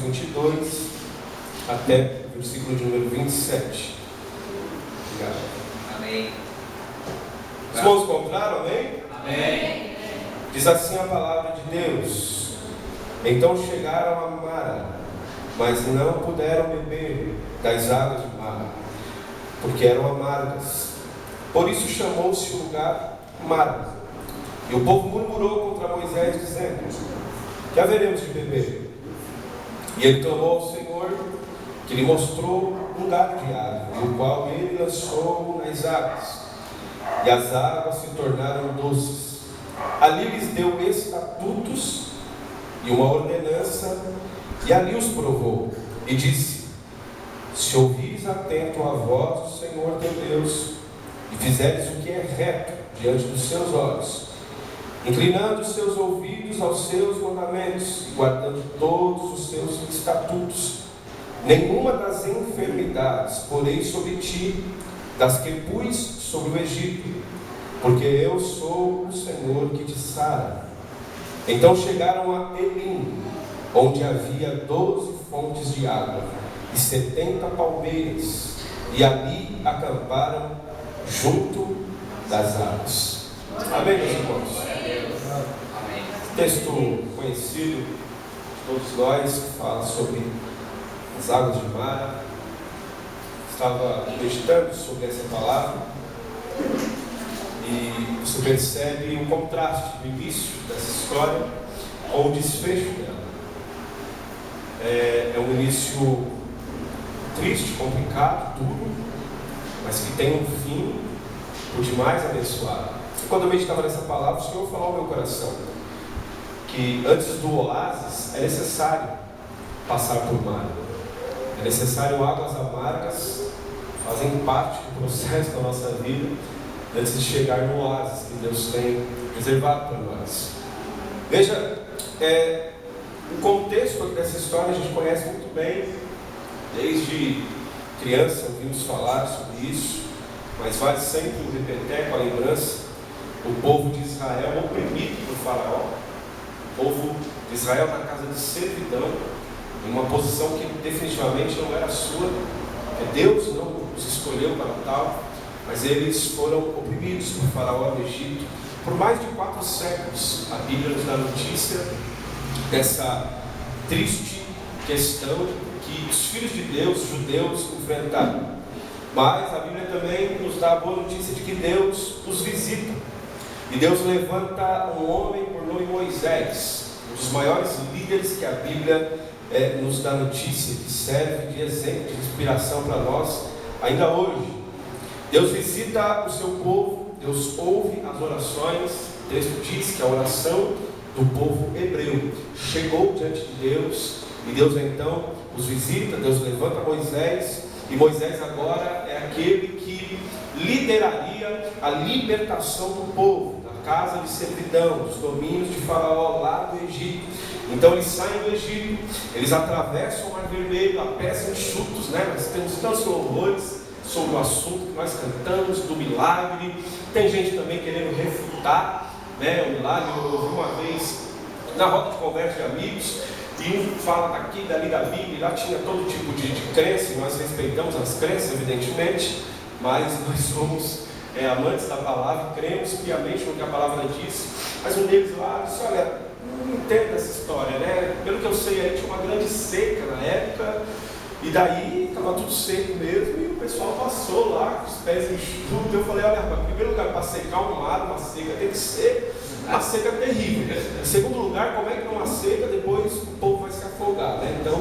22 até o versículo de número 27. Obrigado. Amém. Os irmãos encontraram, amém? Amém. Diz assim a palavra de Deus: então chegaram a Mara, mas não puderam beber das águas de Mara, porque eram amargas. Por isso chamou-se o lugar Mara. E o povo murmurou contra Moisés, dizendo: que haveremos de beber? E ele clamou ao Senhor, que lhe mostrou um lugar de água, o qual ele lançou nas águas, e as águas se tornaram doces. Ali lhes deu estatutos e uma ordenança, e ali os provou, e disse: se ouvires atento à voz do Senhor teu Deus, e fizeres o que é reto diante dos seus olhos, inclinando os seus ouvidos aos seus mandamentos, e guardando todos os seus estatutos, nenhuma das enfermidades porei sobre ti, das que pus sobre o Egito, porque eu sou o Senhor que te sara. Então chegaram a Elim, onde havia 12 fontes de água e 70 palmeiras, e ali acamparam junto das águas. Amém, meus irmãos? Texto conhecido de todos nós, que fala sobre as águas de Mara. Estava meditando sobre essa palavra e você percebe o contraste do início dessa história com o desfecho dela. É um início triste, complicado, duro, mas que tem um fim por demais abençoado. E quando eu meditava nessa palavra, o Senhor falou ao meu coração que antes do oásis é necessário passar por mar. É necessário águas amargas, fazem parte do processo da nossa vida, antes de chegar no oásis que Deus tem reservado para nós. Veja, o contexto aqui dessa história a gente conhece muito bem, desde criança ouvimos falar sobre isso, mas vale sempre o repeteco, a lembrança. O povo de Israel oprimido por Faraó, o povo de Israel na casa de servidão, em uma posição que definitivamente não era sua, porque Deus não os escolheu para tal, mas eles foram oprimidos por Faraó no Egito por mais de 4 séculos. A Bíblia nos dá notícia dessa triste questão que os filhos de Deus, judeus, enfrentaram. Mas a Bíblia também nos dá a boa notícia de que Deus os visita. E Deus levanta um homem por nome Moisés, um dos maiores líderes que a Bíblia nos dá notícia, que serve de exemplo, de inspiração para nós ainda hoje. Deus visita o seu povo, Deus ouve as orações. O texto diz que a oração do povo hebreu chegou diante de Deus, e Deus então os visita. Deus levanta Moisés, e Moisés agora é aquele que lideraria a libertação do povo da casa de servidão, dos domínios de Faraó lá do Egito. Então eles saem do Egito, eles atravessam o Mar Vermelho a pés enxutos, Nós temos tantos louvores sobre o assunto que nós cantamos, do milagre. Tem gente também querendo refutar o milagre. Eu ouvi uma vez na roda de conversa de amigos, e um fala daqui, dali da Bíblia, e lá tinha todo tipo de crença, e nós respeitamos as crenças, evidentemente, mas nós somos amantes da palavra, cremos piamente no que a palavra diz. Mas um deles lá disse: olha, não entendo essa história, Pelo que eu sei, aí tinha uma grande seca na época, e daí estava tudo seco mesmo, e o pessoal passou lá com os pés enxutos. Eu falei: olha, rapaz, em primeiro lugar, para secar um mar, uma seca tem que ser uma seca terrível. Em segundo lugar, como é que numa seca depois o povo vai se afogar, Então,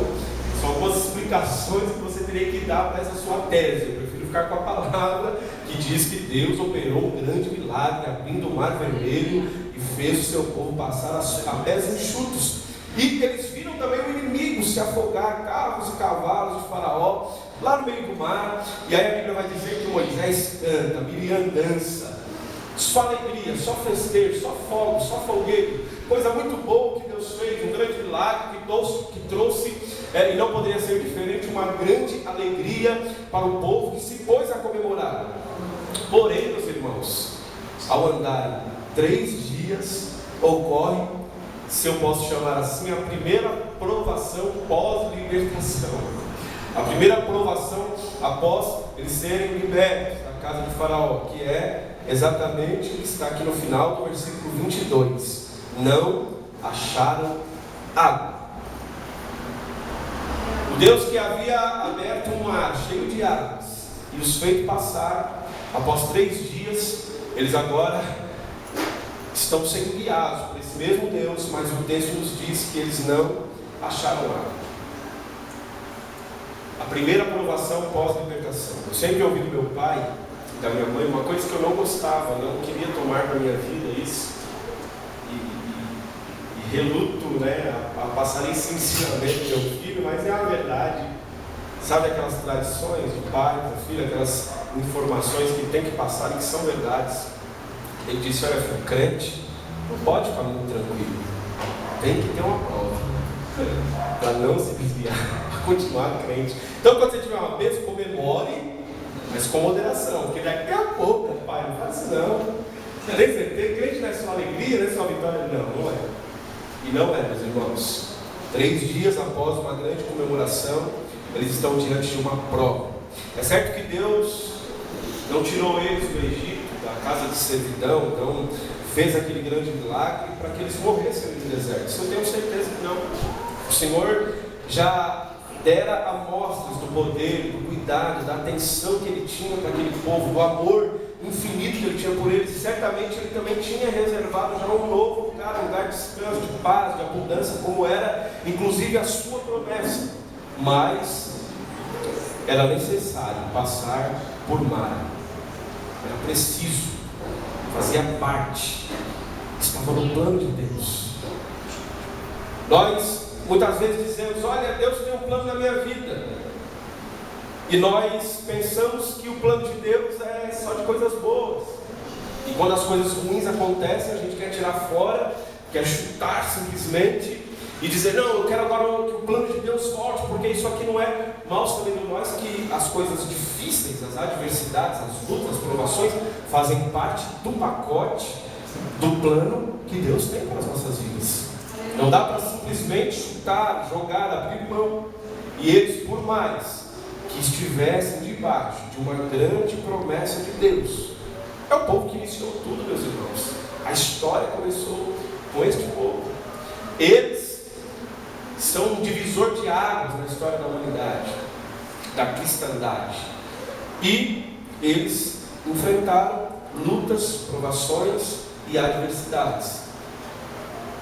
são algumas explicações que você teria que dar para essa sua tese. Eu prefiro ficar com a palavra que diz que Deus operou um grande milagre, abrindo o Mar Vermelho e fez o seu povo passar a pés enxutos. E que eles viram também o inimigo se afogar, carros e cavalos de Faraó, lá no meio do mar. E aí a Bíblia vai dizer que Moisés canta, Miriam dança. Só alegria, só festejo, só fogo, só foguete. Coisa muito boa que Deus fez, um grande milagre que trouxe, e não poderia ser diferente, uma grande alegria para o povo que se pôs a comemorar. Porém, meus irmãos, ao andarem 3 dias, ocorre, se eu posso chamar assim, a primeira provação provação pós-libertação. A primeira provação após eles serem libertos da casa de Faraó, que é exatamente o que está aqui no final do versículo 22. Não acharam água. O Deus que havia aberto um mar cheio de águas e os feito passar, após 3 dias, eles agora estão sendo guiados por esse mesmo Deus, mas o texto nos diz que eles não acharam água. A primeira provação pós-libertação. Eu sempre ouvi do meu pai e da minha mãe uma coisa que eu não gostava, não queria tomar para a minha vida isso, e reluto, né, a passar esse ensinamento ao meu filho, mas é a verdade. Sabe aquelas tradições de pai para filho, aquelas informações que tem que passar e que são verdades. Ele disse: olha filho, crente não pode ficar muito tranquilo, tem que ter uma prova para não se desviar, para continuar crente. Então quando você tiver uma bênção, comemore, mas com moderação, porque daqui a pouco, pai, não faz isso não. Tem certeza, crente não é só alegria, não é só vitória, não é. E não é, meus irmãos. 3 dias após uma grande comemoração, eles estão diante de uma prova. É certo que Deus não tirou eles do Egito, da casa de servidão, não fez aquele grande milagre para que eles morressem no deserto. Isso eu tenho certeza que não. O Senhor já dera amostras do poder, do cuidado, da atenção que Ele tinha para aquele povo, do amor infinito que Ele tinha por eles. E certamente Ele também tinha reservado já um novo lugar, um lugar de descanso, de paz, de abundância, como era inclusive a sua promessa. Mas era necessário passar por mar. Era preciso, fazia parte, estava no plano de Deus. Nós muitas vezes dizemos: olha, Deus tem um plano na minha vida, e nós pensamos que o plano de Deus é só de coisas boas, e quando as coisas ruins acontecem, a gente quer tirar fora, quer chutar simplesmente e dizer: não, eu quero agora que o plano de Deus volte, porque isso aqui não é. Mal sabendo nós que as coisas difíceis, as adversidades, as lutas, as provações fazem parte do pacote, do plano que Deus tem para as nossas vidas. Não dá para simplesmente chutar, jogar, abrir mão. E eles, por mais que estivessem debaixo de uma grande promessa de Deus, é o povo que iniciou tudo, meus irmãos. A história começou com este povo. Eles são um divisor de águas na história da humanidade, da cristandade. E eles enfrentaram lutas, provações e adversidades.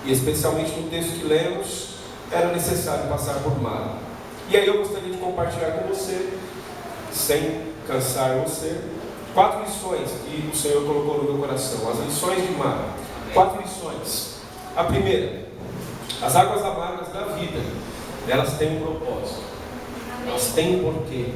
E especialmente no texto que lemos, era necessário passar por mar. E aí eu gostaria de compartilhar com você, sem cansar você, 4 lições que o Senhor colocou no meu coração. As lições de mar. 4 lições. A primeira: as águas amargas da vida, elas têm um propósito, elas têm um porquê,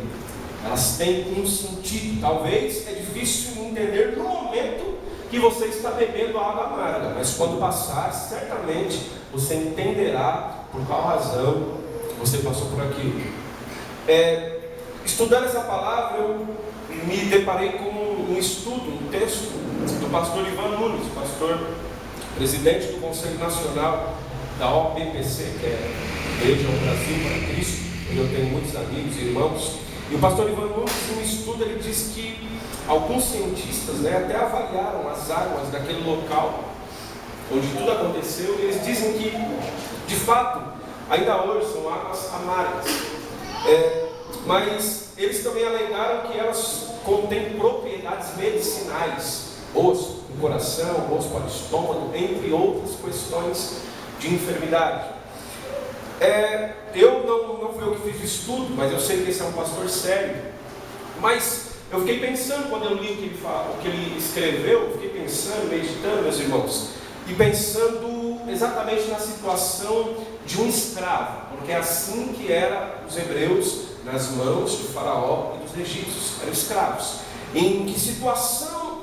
elas têm um sentido. Talvez é difícil entender no momento que você está bebendo a água amarga, mas quando passar, certamente você entenderá por qual razão você passou por aquilo. Estudando essa palavra, eu me deparei com um estudo, um texto do pastor Ivan Nunes, pastor presidente do Conselho Nacional da OPPC, que é Igreja ao Brasil para Cristo, onde eu tenho muitos amigos e irmãos. E o pastor Ivan Nunes, em um estudo, ele diz que alguns cientistas, até avaliaram as águas daquele local onde tudo aconteceu, e eles dizem que, de fato, ainda hoje são águas amargas. Mas eles também alegaram que elas contêm propriedades medicinais, boas para o coração, boas para o estômago, entre outras questões de enfermidade. Eu não fui eu que fiz o estudo, mas eu sei que esse é um pastor sério. Mas eu fiquei pensando, quando eu li o que ele escreveu, eu fiquei pensando, meditando, meus irmãos, e pensando exatamente na situação de um escravo, porque é assim que eram os hebreus nas mãos de Faraó e dos egípcios, eram escravos. Em que situação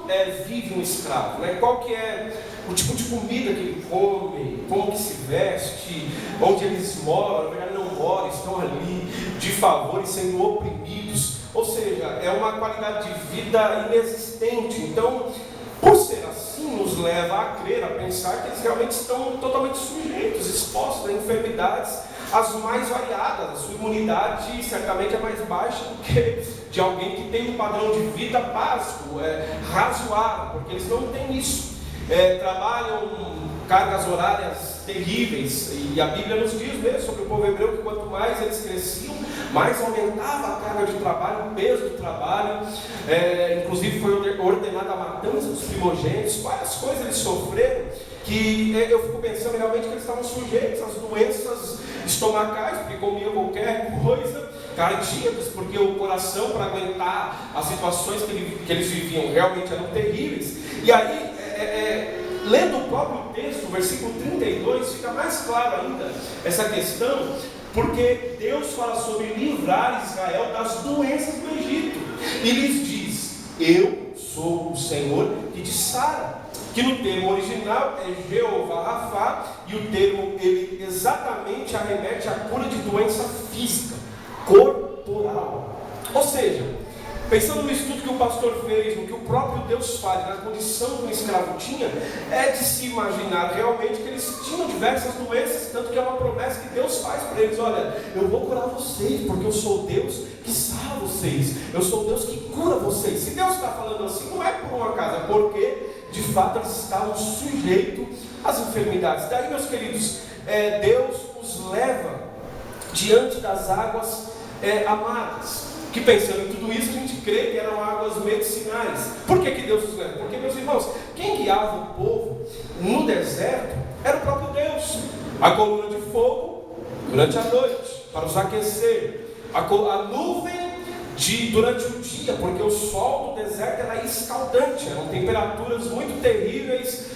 vive um escravo? Qual que é o tipo de comida que ele come, como que se veste, onde eles moram, na verdade não moram, estão ali de favor e sendo oprimidos, ou seja, é uma qualidade de vida inexistente. Então, por ser assim, nos leva a crer, a pensar que eles realmente estão totalmente sujeitos, expostos a enfermidades, as mais variadas. A sua imunidade certamente é mais baixa do que de alguém que tem um padrão de vida básico, razoável, porque eles não têm isso. Trabalham cargas horárias terríveis, e a Bíblia nos diz mesmo sobre o povo hebreu que quanto mais eles cresciam, mais aumentava a carga de trabalho, o peso do trabalho. Inclusive foi ordenada a matança dos primogênitos. Várias coisas eles sofreram, que eu fico pensando realmente que eles estavam sujeitos às doenças estomacais, porque comiam qualquer coisa, cardíacas, porque o coração, para aguentar as situações que eles viviam, realmente eram terríveis. E aí, lendo o próprio texto, versículo 32, fica mais claro ainda essa questão, porque Deus fala sobre livrar Israel das doenças do Egito, e lhes diz: eu sou o Senhor que te sara, que no termo original é Jeová Rafá, e o termo ele exatamente arremete à cura de doença física, corporal. Ou seja, pensando no estudo que o pastor fez, no que o próprio Deus faz, na condição que um escravo tinha, é de se imaginar realmente que eles tinham diversas doenças, tanto que é uma promessa que Deus faz para eles: olha, eu vou curar vocês, porque eu sou Deus que sara vocês, eu sou Deus que cura vocês. Se Deus está falando assim, não é por um acaso, é porque de fato eles estavam sujeitos às enfermidades. Daí, meus queridos, Deus os leva diante das águas amargas, que pensando em tudo isso, a gente crê que eram águas medicinais. Por que Deus os leva? Porque, meus irmãos, quem guiava o povo no deserto era o próprio Deus. A coluna de fogo durante a noite, para os aquecer. A nuvem durante o dia, porque o sol do deserto era escaldante, eram temperaturas muito terríveis,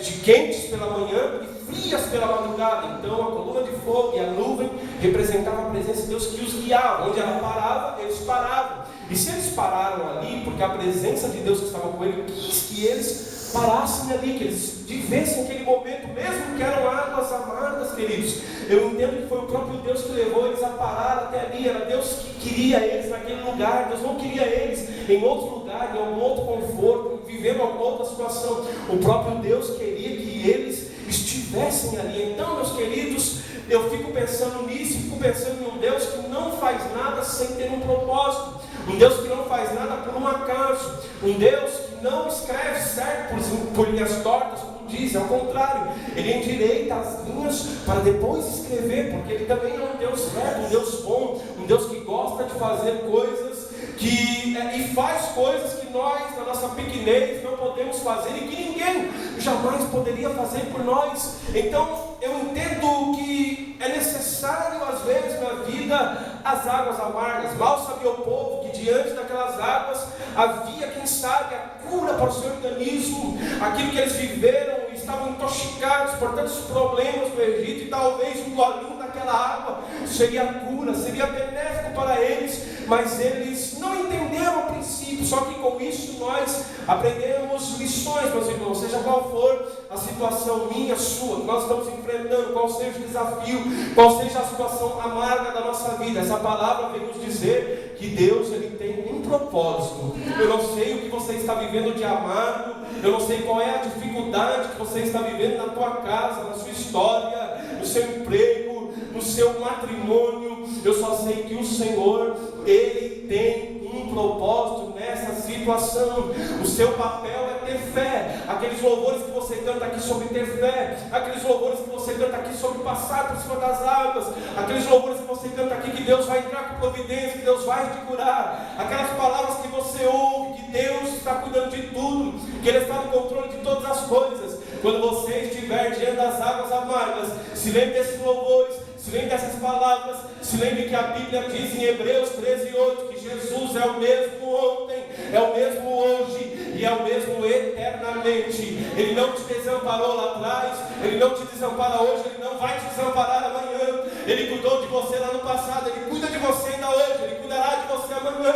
de quentes pela manhã e frias pela madrugada. Então a coluna de fogo e a nuvem representavam a presença de Deus que os guiava. Onde ela parava, eles paravam. E se eles pararam ali, porque a presença de Deus que estava com ele quis que eles parassem ali, que eles vivessem aquele momento, mesmo que eram águas amargas, queridos. Eu entendo que foi o próprio Deus que levou eles a parar até ali. Era Deus que queria eles naquele lugar. Deus não queria eles em outro lugar, em algum outro conforto, vivendo alguma outra situação. O próprio Deus queria que eles estivessem ali. Então, meus queridos, eu fico pensando nisso, fico pensando em um Deus que não faz nada sem ter um propósito, um Deus que não faz nada por um acaso, um Deus que não escreve certo por linhas tortas, como diz, ao contrário, Ele endireita as linhas para depois escrever, porque Ele também é um Deus reto, um Deus bom, um Deus que gosta de fazer coisas e faz coisas que nós, na nossa pequenez, não podemos fazer e que ninguém jamais poderia fazer por nós. Então, eu entendo que é necessário, às vezes, na vida, as águas amargas. Mal sabia o povo que diante daquelas águas havia, quem sabe, a cura para o seu organismo. Aquilo que eles viveram, estavam intoxicados por tantos problemas do Egito, e talvez um golinho daquela água seria a cura, seria benéfico para eles, mas eles não entenderam a princípio. Só que com isso nós aprendemos lições, meus irmãos, seja qual for a situação minha, sua, que nós estamos enfrentando, qual seja o desafio, qual seja a situação amarga da nossa vida. Essa palavra vem nos dizer que Deus, Ele tem um propósito. Eu não sei o que você está vivendo de amargo, eu não sei qual é a dificuldade que você está vivendo na tua casa, na sua história, no seu emprego, no seu matrimônio. Eu só sei que o Senhor, Ele tem um propósito nessa situação. O seu papel é ter fé. Aqueles louvores que você canta aqui sobre ter fé, aqueles louvores que você canta aqui sobre passar por cima das águas, aqueles louvores que você canta aqui que Deus vai entrar com providência, que Deus vai te curar, aquelas palavras que você ouve, que Deus está cuidando de tudo, que Ele está no controle de todas as coisas. Quando você estiver diante das águas amargas, se lembre desses louvores, se lembre dessas palavras, se lembre que a Bíblia diz em Hebreus 13:8 que Jesus é o mesmo ontem, é o mesmo hoje e é o mesmo eternamente. Ele não te desamparou lá atrás, Ele não te desampara hoje, Ele não vai te desamparar amanhã. Ele cuidou de você lá no passado, Ele cuida de você ainda hoje, Ele cuidará de você amanhã.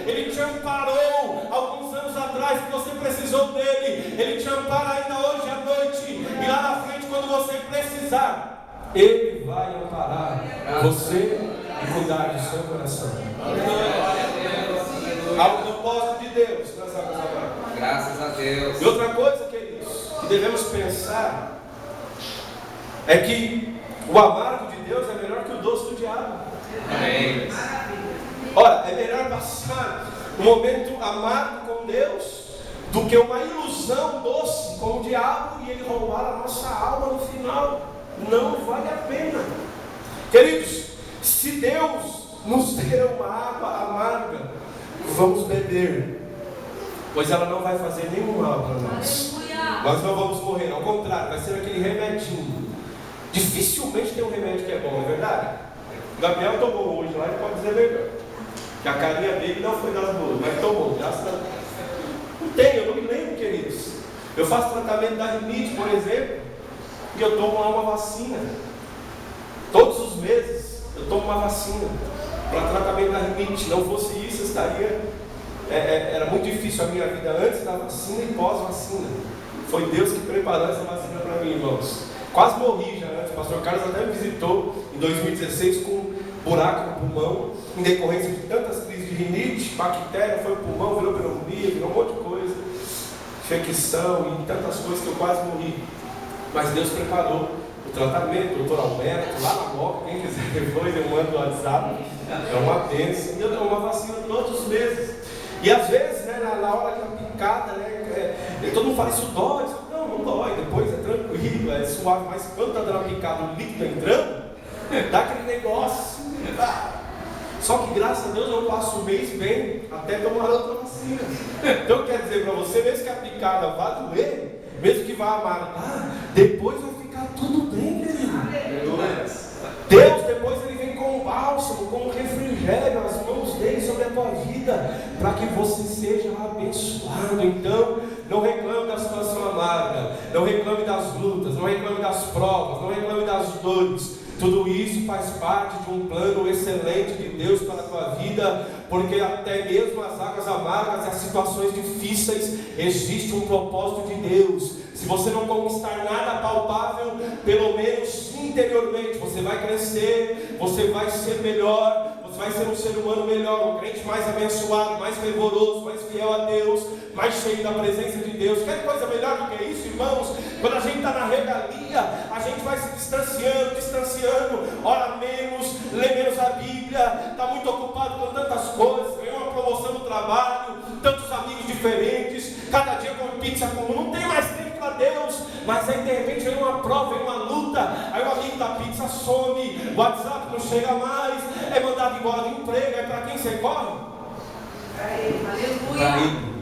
Ele te amparou alguns anos atrás que você precisou dele, Ele te ampara ainda hoje à noite, e lá na frente, quando você precisar, Ele vai amparar você e cuidar do seu coração. Há um propósito de Deus nas águas amargas. Graças a Deus. E outra coisa, queridos, que devemos pensar é que o amargo de Deus é diabo. Amém. Ora, é melhor passar um momento amargo com Deus do que uma ilusão doce com o diabo e ele roubar a nossa alma no final. Não vale a pena. Queridos, se Deus nos deu uma água amarga, vamos beber, pois ela não vai fazer nenhum mal para nós. Nós não vamos morrer, ao contrário, vai ser aquele remedinho. Dificilmente tem um remédio que é bom, não é verdade? O Gabriel tomou hoje lá, ele pode dizer melhor, que a carinha dele não foi das boas, mas tomou, graças a Deus. Não tem, eu não me lembro, queridos. Eu faço tratamento da rinite, por exemplo, e eu tomo lá uma vacina. Todos os meses eu tomo uma vacina para tratamento da rinite. Se não fosse isso, era muito difícil a minha vida antes da vacina e pós-vacina. Foi Deus que preparou essa vacina para mim, irmãos. Quase morri já antes. O pastor Carlos até me visitou em 2016 com um buraco no pulmão, em decorrência de tantas crises de rinite, bactéria, foi o pulmão, virou pneumonia, virou um monte de coisa, infecção e tantas coisas que eu quase morri. Mas Deus preparou o tratamento, o doutor Alberto, lá na Moca, quem quiser depois eu mando o WhatsApp, é uma bênção. E eu dou uma vacina todos os meses. E às vezes, né, na hora que a picada, todo mundo fala, isso dói. Não dói, depois é tranquilo, é suave, mas quando está dando a picada, o líquido entrando, dá aquele negócio. Só que graças a Deus eu passo o mês bem, até tomar outra vacina. Então quer dizer para você, mesmo que a picada vá doer, mesmo que vá amargar, depois vai ficar tudo bem, querido. Deus depois ele vem com um bálsamo, com um refrigério, as mãos dele sobre a tua vida, para que você seja abençoado. Então, não reclame da situação amarga, não reclame das lutas, não reclame das provas, não reclame das dores. Tudo isso faz parte de um plano excelente de Deus para a tua vida, porque até mesmo as águas amargas e as situações difíceis, existe um propósito de Deus. Se você não conquistar nada palpável, pelo menos interiormente, você vai crescer, você vai ser melhor, você vai ser um ser humano melhor, um crente mais abençoado, mais fervoroso, mais fiel a Deus, mais cheio da presença de Deus. Quer coisa melhor do que isso, irmãos? Quando a gente está na regalia, a gente vai se distanciando, ora menos, lê menos a Bíblia, está muito ocupado com tantas coisas, ganhou uma promoção no trabalho, tantos amigos diferentes, cada dia com pizza comum, não tem mais tempo para Deus. Mas aí de repente vem uma prova, vem uma luta, aí o amigo da pizza some, o WhatsApp não chega mais, é mandado embora do emprego, aí para quem você corre? Para ele.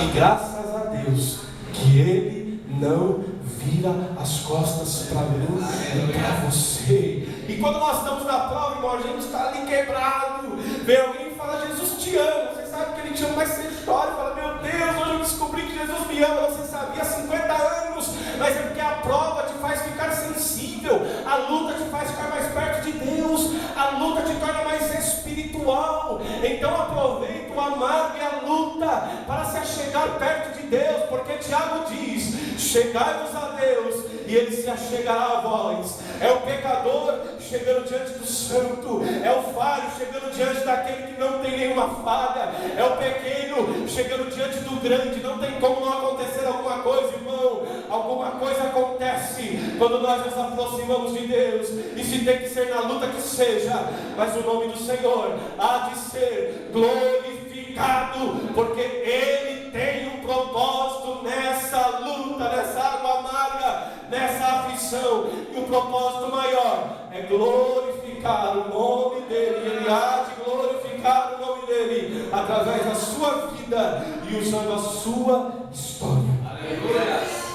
E graças a Deus que Ele não vira as costas para mim e para você. E quando nós estamos na prova, irmão, a gente está ali quebrado, vem alguém e fala, Jesus te ama. Você sabe que Ele te ama, mas você chora e fala, meu Deus, hoje eu descobri que Jesus me ama. Você sabia há 50 anos, mas é porque a prova te faz ficar sensível, a luta te faz ficar mais perto de Deus, a luta te torna mais espiritual. Então aproveita o amargo e a luta para se achegar perto de Deus, porque Tiago diz, chegai-vos a Deus e Ele se achegará a vós. É o pecador chegando diante do santo, é o falho chegando diante daquele que não tem nenhuma falha, é o pequeno chegando diante do grande. Não tem como não acontecer alguma coisa, irmão. Alguma coisa acontece quando nós nos aproximamos de Deus, e se tem que ser na luta que seja, mas o nome do Senhor há de ser glorificado, porque Ele tem um propósito nessa luta, nessa água amarga, nessa aflição, e o propósito maior é glorificar o nome dEle. Ele há de glorificar o nome dEle através da sua vida e usando a sua história. Aleluia.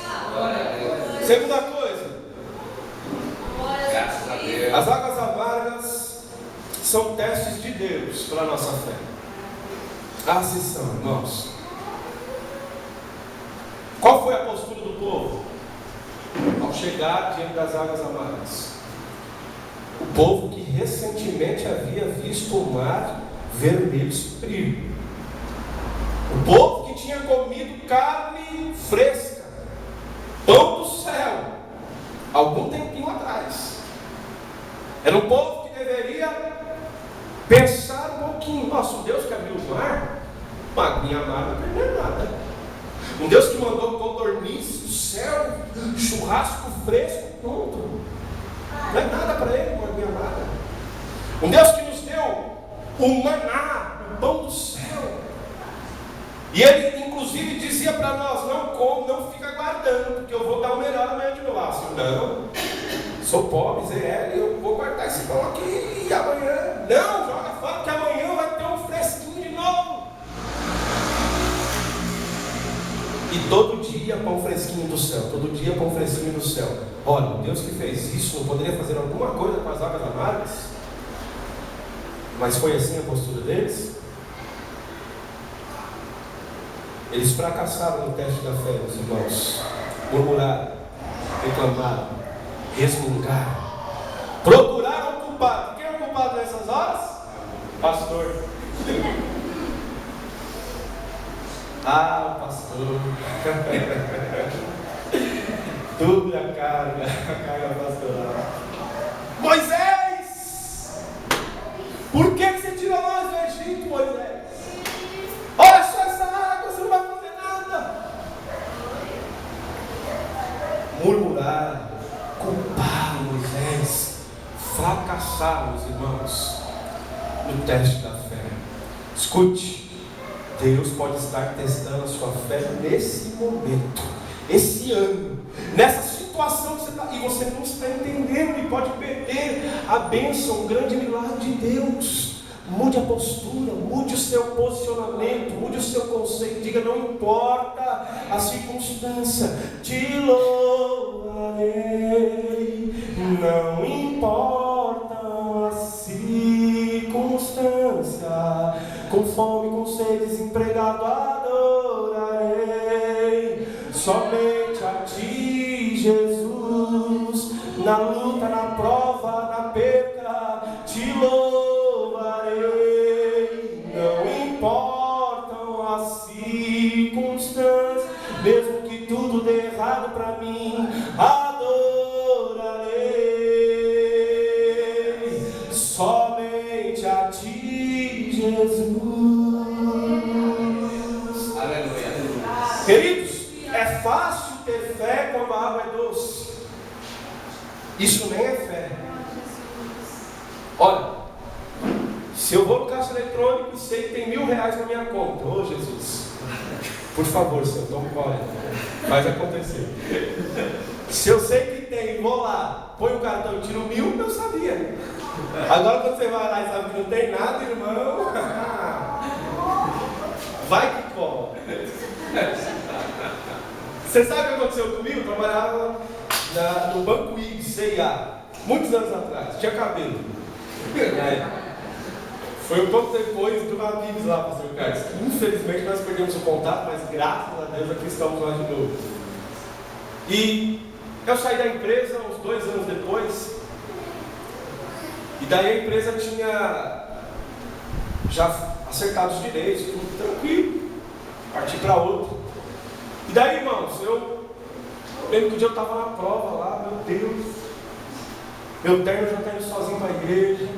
Segunda coisa, as águas amargas são testes de Deus para a nossa fé. Assim são, irmãos. Qual foi a postura do povo ao chegar diante das águas amargas? O povo que recentemente havia visto o mar vermelho frio. O povo que tinha comido carne fresca, pão do céu, algum tempinho atrás. Era um povo que deveria pensar um pouquinho. Nossa, um Deus que abriu o mar, uma aguinha amarga não perdeu nada. Um Deus que mandou codorniz do céu, churrasco fresco, pronto. Não é nada para Ele uma aguinha amarga. Um Deus que nos deu o maná, o pão do céu. E Ele inclusive dizia para nós: não come, não fica guardando, porque eu vou dar o melhor amanhã de novo. Não, sou pobre, ZL, eu vou guardar esse pão aqui e amanhã. Não, joga fora, porque amanhã vai ter um fresquinho de novo. E todo dia pão fresquinho do céu, todo dia pão fresquinho do céu. Olha, o Deus que fez isso não poderia fazer alguma coisa com as águas amargas? Mas foi assim a postura deles? Eles fracassaram no teste da fé, meus irmãos. Murmuraram, reclamaram, resmungaram, procuraram o culpado. Quem é o culpado nessas horas? Pastor. Ah, pastor. Tudo a carga pastoral. Moisés! Por que você tirou nós do Egito, Moisés? Olha só essa água, você não vai fazer nada. Murmuraram, culparam Moisés, fracassaram, meus irmãos, no teste da fé. Escute, Deus pode estar testando a sua fé nesse momento, esse ano, nessa situação que você está, e você não está entendendo, e pode perder a bênção, o grande milagre de Deus. Mude a postura, mude o seu posicionamento, mude o seu conceito. Diga: não importa a circunstância, te louvarei. Não importa a circunstância, com fome, com sede, desempregado, adorarei. Somente a ti, Jesus, na luta, na prova, na perca, te louvarei. Não importam as circunstâncias, mesmo que tudo dê errado para mim, adorarei. Somente a ti, Jesus. Aleluia. Queridos, é fácil ter fé quando a água é doce. Isso nem é fé. Olha, se eu vou no caixa eletrônico e sei que tem R$1.000 na minha conta, ô Jesus, por favor, Senhor, tome coragem, faz acontecer. Se eu sei que tem, vou lá, põe o cartão e tiro 1.000, eu sabia. Agora quando você vai lá e sabe que não tem nada, irmão, vai que cola. Você sabe o que aconteceu comigo? Eu trabalhava no Banco IG, CIA, muitos anos atrás, tinha cabelo. Foi um pouco depois do Amigos lá, pastor Carlos. Infelizmente nós perdemos o contato, mas graças a Deus aqui estamos lá de novo. E eu saí da empresa uns 2 anos depois. E daí a empresa tinha já acertado os direitos, tudo tranquilo. Parti para outro. E daí, irmãos, eu lembro que um dia eu estava na prova lá, meu Deus. Meu terno já está indo sozinho para a igreja.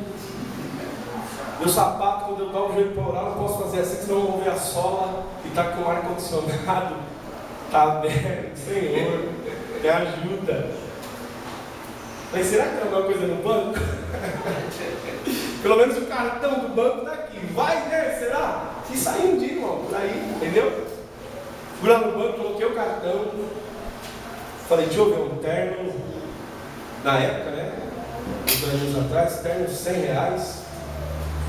Meu sapato, quando eu dou o joelho para orar, não posso fazer assim, senão eu vou ver a sola e está com o ar-condicionado. Está aberto, Senhor, me ajuda. Mas será que tem alguma coisa no banco? Pelo menos o cartão do banco está aqui. Vai, né? Será? E saí um dia, irmão, por aí, entendeu? Fui lá no banco, coloquei o cartão. Falei, deixa eu ver um terno. Na época, né? 2 anos atrás, terno R$100.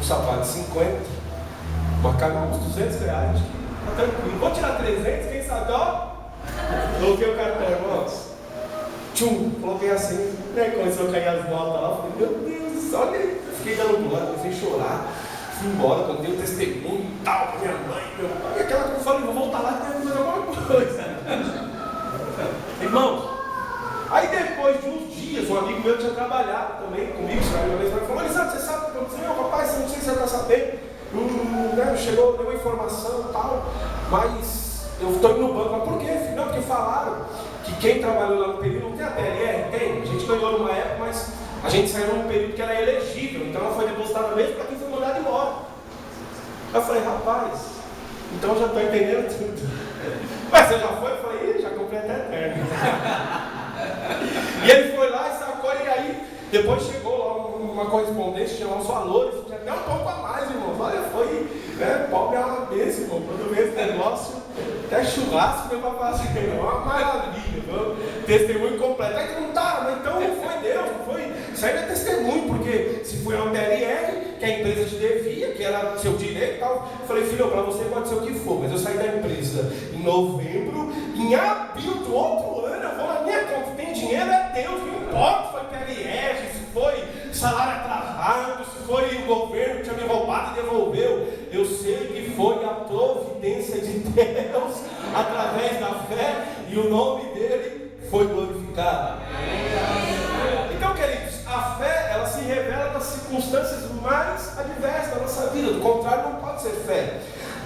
Um sapato 50, uma camisa uns R$200, tá tranquilo. Vou tirar 300, quem sabe, ó. Coloquei o cartão, irmãos. Tchum, coloquei assim, né? Começou a cair as notas lá. Falei, meu Deus, olha aí. Fiquei dando pro lado, comecei a chorar. Fui embora, contei o testemunho e tal, pra minha mãe, meu pai. E aquela que eu falei, vou voltar lá e fazer alguma coisa. Irmãos, aí depois de uns dias, um amigo meu tinha trabalhado também comigo, uma vez, falou, Lisandro, você sabe o que aconteceu? Rapaz, você não sei se você está sabendo, né? Chegou, deu uma informação e tal, mas eu estou indo no banco. Mas por quê, filho? Não, porque falaram que quem trabalhou lá no período, não tem a PLR? Tem, a gente ganhou numa época, mas a gente saiu num período que era elegível, então ela foi depositada mesmo para quem foi mandado embora. Eu falei, rapaz, então eu já estou entendendo tudo. Mas você já foi? Eu falei, já comprei até terno. E ele foi lá e sacou, e aí depois chegou lá uma correspondência, tinha lá os valores, tinha até um pouco a mais, irmãos. Olha, foi, né, pobre é uma bênção, irmão. Quando vê esse negócio, até churrasco deu para fazer, uma maravilha, viu? Testemunho completo. Aí não tá, mas então não foi Deus, não foi. Isso aí não é testemunho, porque se foi uma TLR, que a empresa te devia, que era seu direito e tal. Eu falei, filho, para você pode ser o que for, mas eu saí da empresa em novembro, em abril do outro ano, eu vou na minha conta, tem dinheiro, é Deus, não importa se foi TLR, se foi salário atrasado, se foi o governo que tinha me roubado e devolveu. Eu sei que foi a providência de Deus através da fé e o nome dele foi glorificado. Então, queridos, a fé, ela se revela nas circunstâncias mais adversas da nossa vida. Do contrário, não pode ser fé.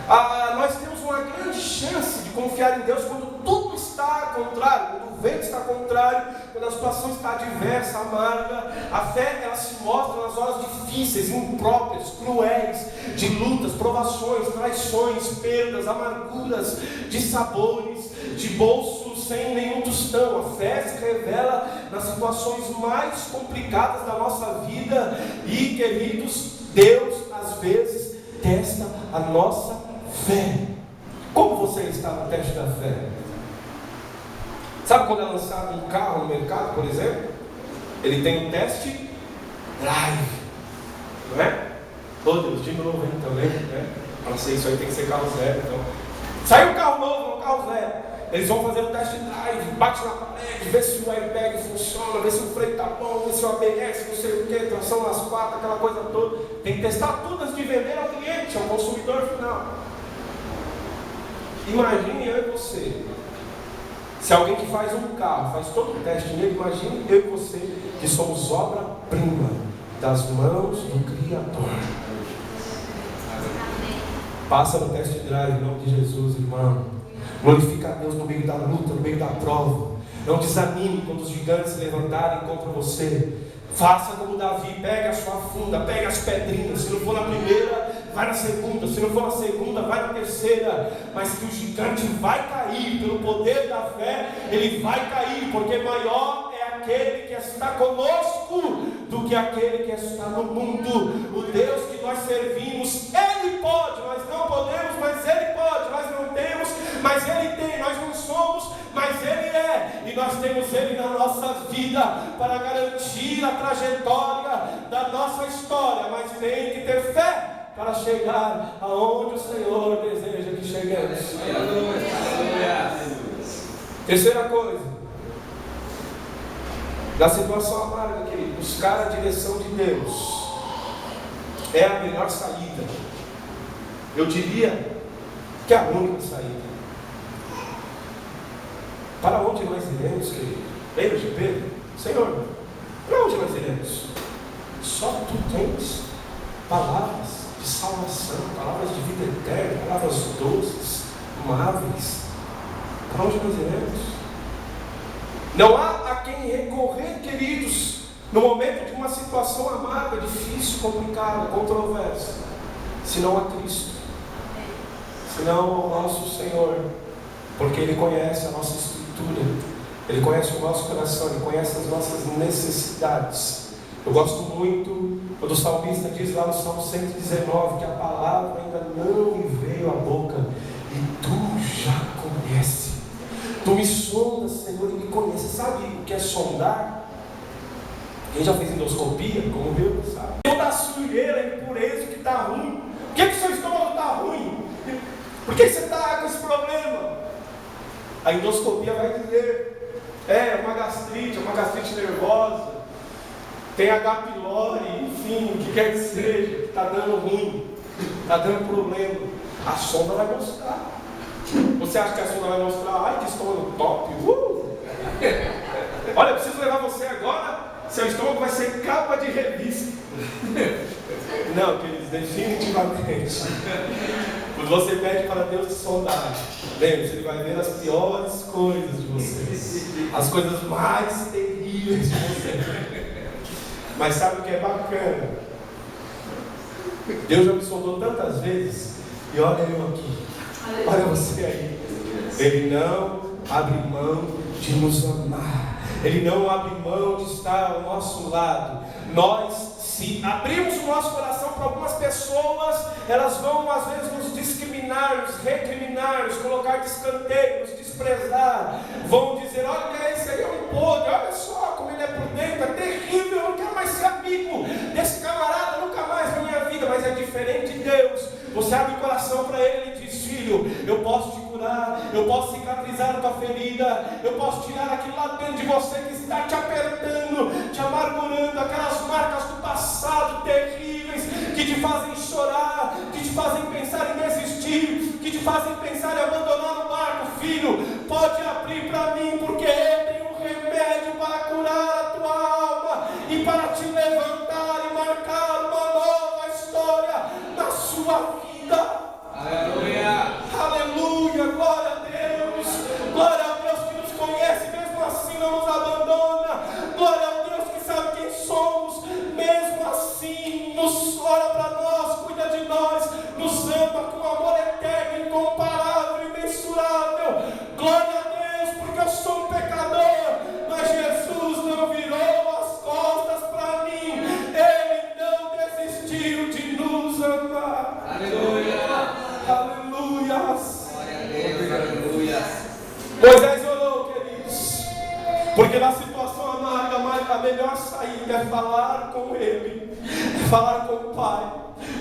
Nós temos uma grande chance de confiar em Deus quando tudo está contrário, quando o vento está contrário, quando a situação está adversa, amarga. A fé, ela se mostra nas horas difíceis, impróprias, cruéis, de lutas, provações, traições, perdas, amarguras, de sabores, de bolsos sem nenhum tostão. A fé se revela nas situações mais complicadas da nossa vida e, queridos, Deus às vezes testa a nossa fé. Como você está no teste da fé? Sabe quando é lançado um carro no mercado, por exemplo? Ele tem um teste drive, não é? Oh Deus, de novo hein, também, né? Para ser isso aí tem que ser carro zero. Então, saiu um carro novo, um carro zero. Eles vão fazer o teste drive, bate na parede, vê se o airbag funciona, vê se o freio está bom, vê se o ABS, não sei o que, tração nas quatro, aquela coisa toda. Tem que testar tudo antes de vender ao cliente, ao consumidor final. Imagine eu e você. Se alguém que faz um carro, faz todo o teste nele, imagine eu e você, que somos obra-prima das mãos do Criador. Passa no test drive em nome de Jesus, irmão. Glorifica a Deus no meio da luta, no meio da prova. Não desanime quando os gigantes se levantarem contra você. Faça como Davi, pegue a sua funda, pegue as pedrinhas. Se não for na primeira, vai na segunda. Se não for na segunda, vai na terceira. Mas que o gigante vai cair, pelo poder da fé, ele vai cair, porque maior é aquele que está conosco do que aquele que está no mundo. O Deus que nós servimos, Ele pode, nós não podemos, mas Ele pode. Nós não temos, mas Ele tem. Nós não somos, mas Ele é. E nós temos Ele na nossa vida para garantir a trajetória da nossa história. Mas tem que ter fé para chegar aonde o Senhor deseja que cheguemos. Terceira coisa, da situação amarga, querido, buscar a direção de Deus é a melhor saída. Eu diria que é a única saída. Para onde nós iremos, querido? Lembra de Pedro? Senhor, para onde nós iremos? Só Tu tens palavras de salvação, palavras de vida eterna, palavras doces, amáveis. Para onde nós iremos? Não há a quem recorrer, queridos, no momento de uma situação amarga, difícil, complicada, controversa, senão a Cristo, senão ao nosso Senhor, porque Ele conhece a nossa estrutura, Ele conhece o nosso coração, Ele conhece as nossas necessidades. Eu gosto muito quando o salmista diz lá no Salmo 119 que a palavra ainda não me veio à boca e Tu já conheces. Tu me sondas, Senhor, e me conheces. Sabe o que é sondar? Quem já fez endoscopia, como eu, sabe? Toda a sujeira, impureza que está ruim. Por que o seu estômago está ruim? Por que você está com esse problema? A endoscopia vai dizer: é uma gastrite nervosa, tem H. pylori, enfim, o que quer que seja, que está dando ruim, está dando problema. A sonda vai mostrar. Você acha que a sonda vai mostrar, ai, que estômago top? Olha, eu preciso levar você agora, seu estômago vai ser capa de revista. Não, queridos, definitivamente. Quando você pede para Deus te sondar, lembre-se, Ele vai ver as piores coisas de vocês, as coisas mais terríveis de vocês. Mas sabe o que é bacana? Deus já me sondou tantas vezes, e olha eu aqui. Olha você aí. Ele não abre mão de nos amar. Ele não abre mão de estar ao nosso lado. Nós Se abrirmos o nosso coração para algumas pessoas, elas vão às vezes nos discriminar, nos recriminar, nos colocar de escanteio, nos desprezar. Vão dizer: olha, esse aí é um podre, olha só como ele é por dentro, é terrível, eu não quero mais ser amigo desse camarada, nunca mais na minha vida. Mas é diferente de Deus. Você abre o coração para Ele e diz: filho, eu posso te curar, eu posso cicatrizar a tua ferida, eu posso tirar aquilo lá dentro de você que está te apertando, te amargurando, aquelas marcas do passado terríveis que te fazem chorar, que te fazem pensar em desistir, que te fazem pensar em abandonar o barco. Filho, pode abrir para mim, porque eu tenho um remédio para curar a tua alma e para te levantar e marcar uma nova história na sua vida. Aleluia! Aleluia! Glória a Deus! Glória a Deus que nos conhece, mesmo assim não nos abandona. Glória a Deus que sabe quem somos, mesmo assim nos olha para nós, cuida de nós, nos ama com amor eterno, incomparável, imensurável. Glória a Deus, porque eu sou um pecador, mas Jesus não virou as costas para mim. Ele não desistiu de nos amar. Aleluia! Aleluias! Glória a Deus, aleluia! Moisés orou, queridos, porque na situação amarga, a melhor saída é falar com Ele, é falar com o Pai.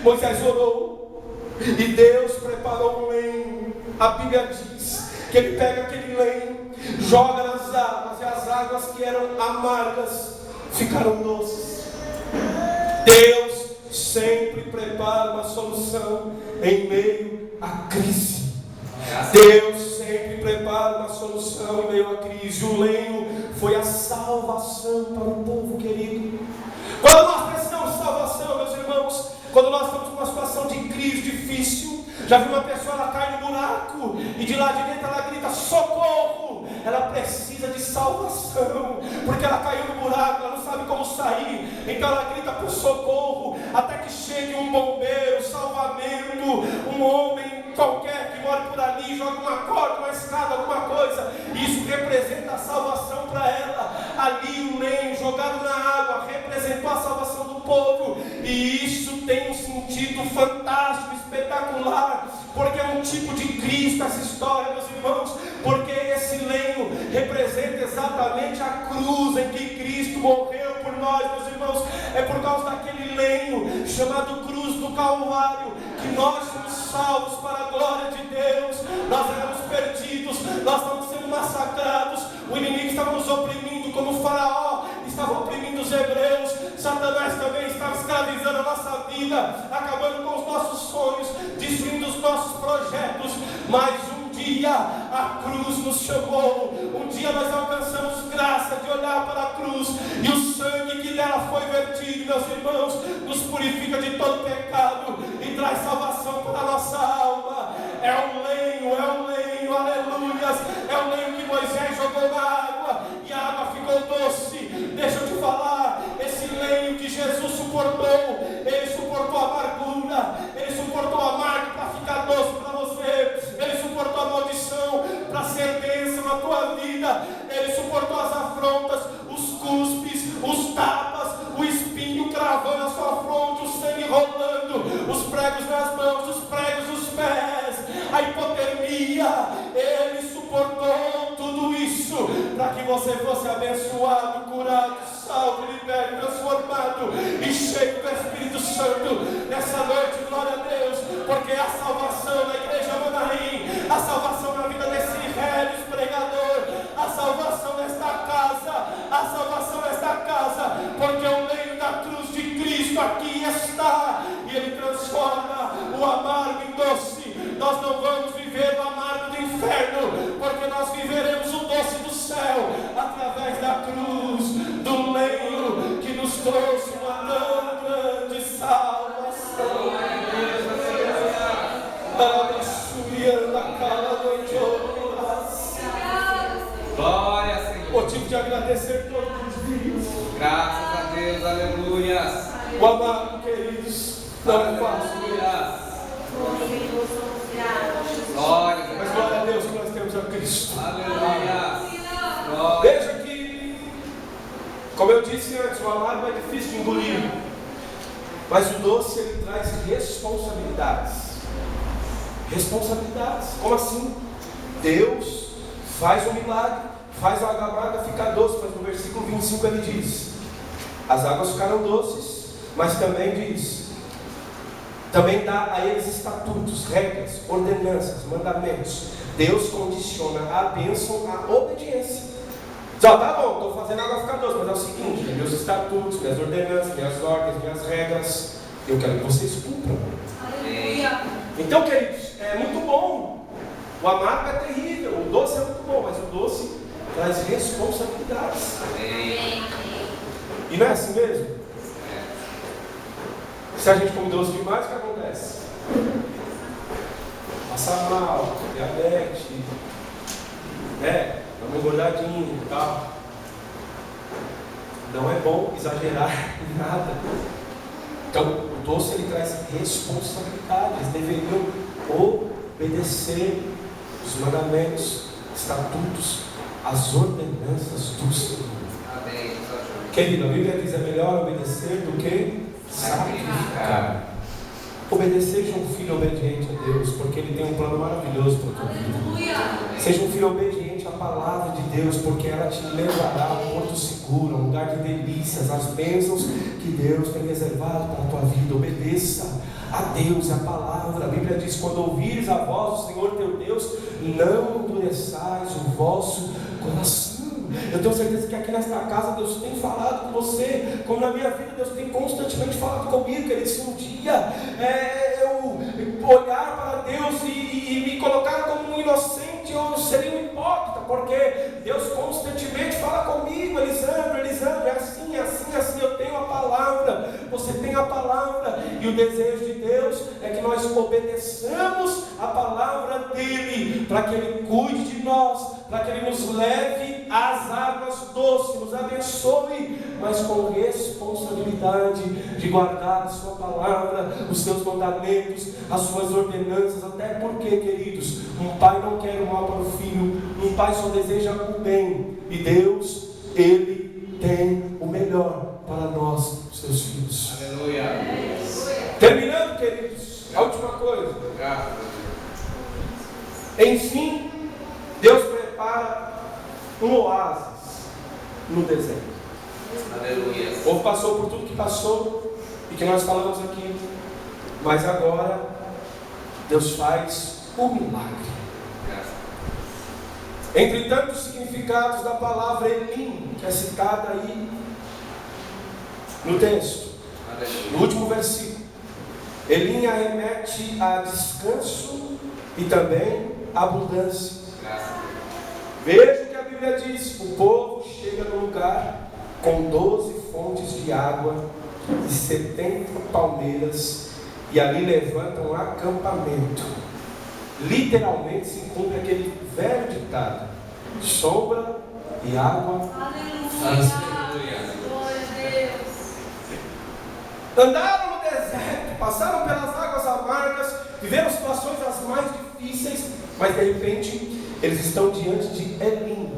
Moisés orou e Deus preparou um lenho. A Bíblia diz que ele pega aquele lenho, joga nas águas, e as águas que eram amargas ficaram doces. Deus sempre prepara uma solução em meio à crise. Deus sempre prepara uma solução em meio à crise. O lenho foi a salvação para o povo querido. Quando nós precisamos de salvação, meus irmãos, quando nós estamos numa situação de crise difícil, já viu uma pessoa, ela cai no buraco e de lá de dentro ela grita: socorro! Ela precisa de salvação, porque ela caiu no buraco, ela não sabe como sair, então ela grita por socorro, até que chegue um bombeiro, salvamento, um homem qualquer que mora por ali, joga uma corda, uma escada, alguma coisa. Isso representa a salvação para ela. Ali o lenho jogado na água representou a salvação do povo, e isso tem um sentido fantástico, espetacular, porque é um tipo de Cristo essa história, meus irmãos, porque esse lenho representa exatamente a cruz em que Cristo morreu por nós, meus irmãos. É por causa daquele lenho chamado cruz do Calvário que nós somos salvos para a glória de Deus. Nós éramos perdidos, nós estamos sendo massacrados, o inimigo estava nos oprimindo, como o Faraó estava oprimindo os hebreus. Satanás também estava escravizando a nossa vida, acabando com os nossos sonhos, destruindo os nossos projetos. Mas um dia a cruz nos chamou, um dia nós alcançamos graça de olhar para a cruz, e o sangue que dela foi vertido, meus irmãos, nos purifica de todo pecado e traz salvação para a nossa alma. É um lenho, aleluias, é um lenho que Moisés jogou na água e a água ficou doce. Deixa eu te falar, esse lenho que Jesus suportou, ele suportou a amargura, ele suportou a amargo para ficar doce para você, ele suportou a maldição para ser bênção na tua vida, ele suportou as afrontas, os cuspes, os tapas, o espinho cravando a sua fronte, o sangue rolando, os pregos nas mãos, os pregos nos pés, a hipotermia. Ele suportou tudo isso para que você fosse abençoado, curado, salvo, liberto, transformado e cheio do Espírito Santo nessa noite. Glória a Deus, porque a salvação na igreja Manaim, a salvação na vida desse Rélis pregador, a salvação nesta casa, a salvação nesta casa, porque o lenho da cruz de Cristo aqui está, e ele transforma o amargo em doce. Nós não vamos viver o amargo do inferno, porque nós viveremos o doce do céu através da cruz, do lenho que nos trouxe uma tão grande salvação. Glória, Senhor. Motivo de agradecer todos os dias. Graças a Deus, aleluia. O amado, queridos, não é fácil. Glória, Mas glória a Deus que nós temos a Cristo. aleluia. Glória. Veja que, como eu disse antes, o amargo é difícil de engolir. Mas o doce, ele traz responsabilidades. Responsabilidades. Como assim? Deus faz um milagre, faz a água amarga ficar doce, mas no versículo 25 ele diz: as águas ficaram doces, mas também diz, também dá a eles estatutos, regras, ordenanças, mandamentos. Deus condiciona a bênção à obediência. Só tá bom, estou fazendo a água ficar doce, mas é o seguinte: meus estatutos, minhas ordenanças, minhas ordens, minhas regras, eu quero que vocês cumpram. Aleluia. Então, queridos, é muito bom. O amargo é terrível, o doce é muito bom, mas o doce traz responsabilidades. Amém. E não é assim mesmo? Se a gente come doce demais, o que acontece? Passa mal, diabetes, dá uma engordadinha e tal. Não é bom exagerar em nada. Então, o doce, ele traz responsabilidade. Eles deveriam obedecer os mandamentos, estatutos, as ordenanças do Senhor. Amém. Querido, a Bíblia diz: é melhor obedecer do que sacrificar. Obedecer, seja um filho obediente a Deus, porque Ele tem um plano maravilhoso para a tua vida. Seja um filho obediente à palavra de Deus, porque ela te levará ao porto seguro, a um lugar de delícias, as bênçãos que Deus tem reservado para a tua vida. Obedeça a Deus e a palavra. A Bíblia diz: quando ouvires a voz do Senhor teu Deus, não endureçais o vosso coração. Eu tenho certeza que aqui nesta casa Deus tem falado com você, como na minha vida Deus tem constantemente falado comigo, querido. Se um dia eu olhar para Deus e me colocar como um inocente, eu seria um hipócrita, porque Deus constantemente fala comigo: Elisandro, é assim, eu tenho a palavra, você tem a palavra, e o desejo de Deus é que nós obedeçamos a palavra dEle, para que Ele cuide de nós, para que Ele nos leve às águas doces, nos abençoe, mas com responsabilidade de guardar a sua palavra, os seus mandamentos, as suas ordenanças. Até porque, queridos, um pai não quer o mal para o filho, um pai só deseja o bem, e Deus, Ele tem o melhor para nós, seus filhos. Aleluia. Terminando, queridos, a última coisa. Enfim, Deus prepara um oásis no deserto. Aleluia. O povo passou por tudo que passou e que nós falamos aqui, mas agora Deus faz um milagre. Entre tantos significados da palavra Elim, que é citada aí no texto, no último versículo, Elim arremete a descanso e também a abundância. Veja o que a Bíblia diz: o povo chega no lugar com 12 fontes de água e 70 palmeiras, e ali levantam um acampamento. Literalmente se cumpre aquele velho ditado: sombra e água. Andaram no deserto, passaram pelas águas amargas, viveram situações as mais difíceis, mas de repente eles estão diante de Elim,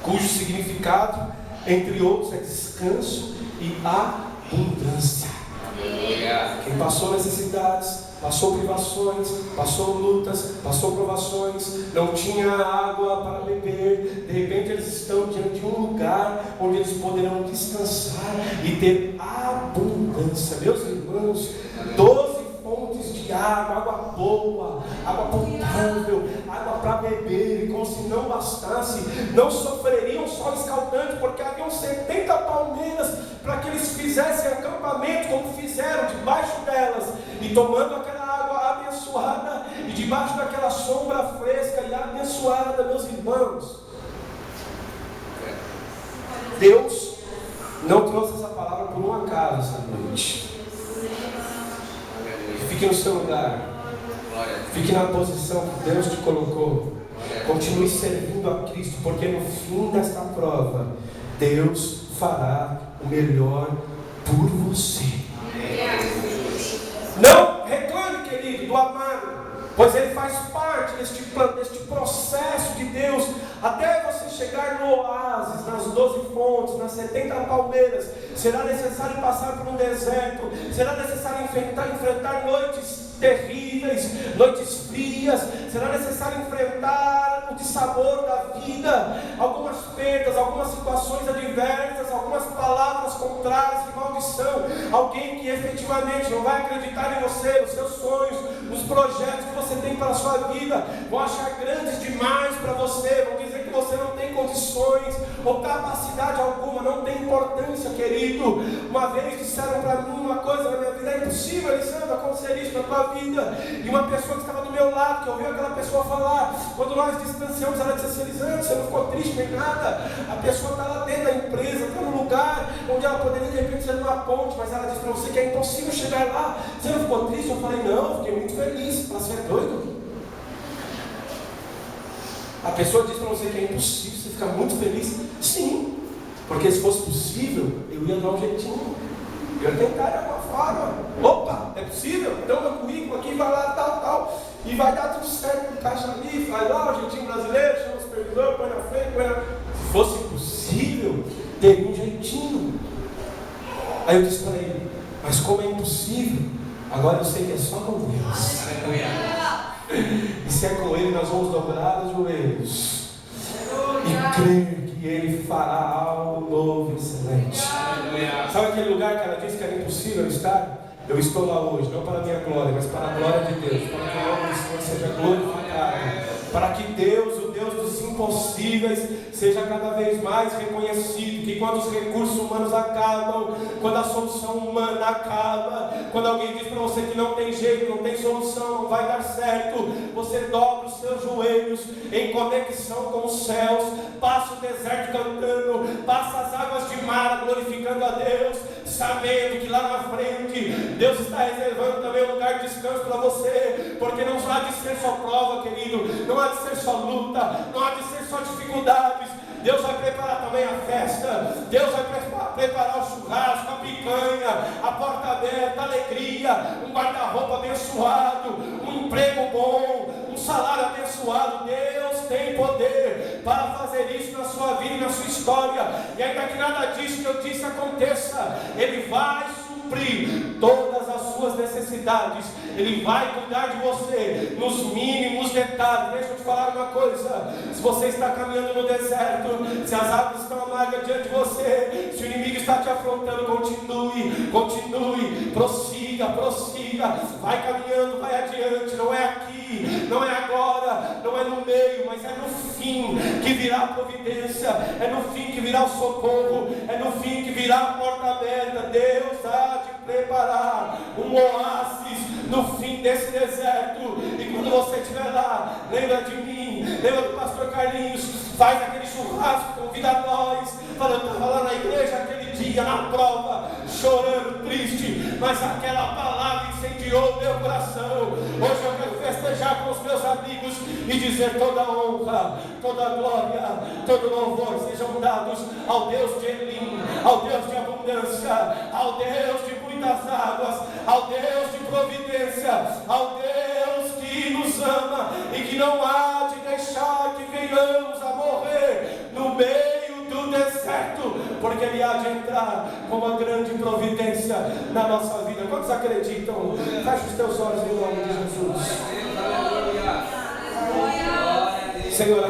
cujo significado, entre outros, é descanso e abundância. Quem passou necessidades, passou privações, passou lutas, passou provações, não tinha água para beber, de repente eles estão diante de um lugar onde eles poderão descansar e ter abundância. Meus irmãos, 12 fontes de água, água boa, água potável, água para beber, e como se não bastasse, não sofreriam sol escaldante, porque haviam 70 palmeiras para que eles fizessem acampamento, como fizeram debaixo delas, e tomando aquela água abençoada, e debaixo daquela sombra fresca e abençoada. Meus irmãos, Deus não trouxe essa palavra por um acaso essa noite. Fique no seu lugar, fique na posição que Deus te colocou, continue servindo a Cristo, porque no fim desta prova Deus fará o melhor por você. Não reclame, querido, do amargo, pois ele faz parte deste processo de Deus, até você chegar no oásis, nas 12 fontes, nas 70 palmeiras. será necessário passar por um deserto, será necessário enfrentar noites terríveis, noites frias, será necessário enfrentar o dissabor da vida, algumas perdas, algumas situações adversas, algumas palavras contrárias de maldição, alguém que efetivamente não vai acreditar em você, nos seus sonhos, nos projetos que você tem para a sua vida, vão achar grandes demais para você, vão dizer que você não tem condições ou capacidade alguma, não tem importância, querido. Uma vez disseram para mim uma coisa na minha vida: é impossível, Alessandro, acontecer isso na tua vida. E uma pessoa que estava do meu lado, que ouviu aquela pessoa falar, quando nós distanciamos, ela disse assim: Alessandro, você não ficou triste nem nada, a pessoa está lá dentro da empresa, está no lugar onde ela poderia de repente ser uma ponte, mas ela disse para você que é impossível chegar lá, você não ficou triste? Eu falei: não, fiquei muito feliz. Você é doido? A pessoa diz para você que é impossível, você fica muito feliz? Sim, porque se fosse possível, eu ia dar um jeitinho, eu ia tentar de alguma forma. Opa, é possível? Então meu currículo aqui, vai lá, tal, e vai dar tudo certo, encaixa ali, vai lá, o jeitinho brasileiro, chama o supervisor, põe na frente, põe na... Se fosse possível, teria um jeitinho. Aí eu disse para ele: mas como é impossível, agora eu sei que é só com Deus. E se é com Ele, nós vamos dobrar os joelhos e crer que Ele fará algo novo e excelente. Sabe aquele lugar que ela disse que era impossível estar? Eu estou lá hoje, não para a minha glória, mas para a glória de Deus, para que o nome do Senhor seja glorificado, para que Deus, o Deus dos impossíveis, seja cada vez mais reconhecido. Que quando os recursos humanos acabam, quando a solução humana acaba, quando alguém diz para você que não tem jeito, não tem solução, não vai dar certo, você dobra os seus joelhos em conexão com os céus, passa o deserto cantando, passa as águas de mar glorificando a Deus, sabendo que lá na frente Deus está reservando também um lugar de descanso para você, porque não há de ser só prova, querido, não há de ser só luta, não há de ser só dificuldades. Deus vai preparar também a festa, Deus vai preparar o churrasco, a picanha, a porta aberta, a alegria, um guarda-roupa abençoado, um emprego bom, um salário abençoado. Deus tem poder para fazer isso na sua vida e na sua história, e ainda que nada disso que eu disse aconteça, Ele vai suprir todas as suas necessidades, Ele vai cuidar de você nos mínimos detalhes. Deixa eu te falar uma coisa: se você está caminhando no deserto, se as águas estão amargas diante de você, se o inimigo está te afrontando, continue, prossiga, vai caminhando, vai adiante. Não é aqui, não é agora, não é no meio, mas é no fim que virá a providência, é no fim que virá o socorro, é no fim que virá a porta aberta. Deus há de preparar um oásis no fim desse deserto, e quando você estiver lá, lembra de mim, lembra do pastor Carlinhos, faz aquele churrasco, convida nós, falando que estava lá na igreja aquele dia, na prova, chorando, triste, mas aquela palavra incendiou o meu coração. Hoje eu quero festejar com os meus amigos e dizer: toda honra, toda glória, todo louvor sejam dados ao Deus de Elim, ao Deus de abundância, ao Deus de muitas águas, ao Deus de providência, ao Deus que nos ama e que não há de deixar que venhamos a morrer no meio do deserto, porque Ele há de entrar com uma grande providência na nossa vida. Quantos acreditam? Feche os teus olhos em nome de Jesus. Senhor,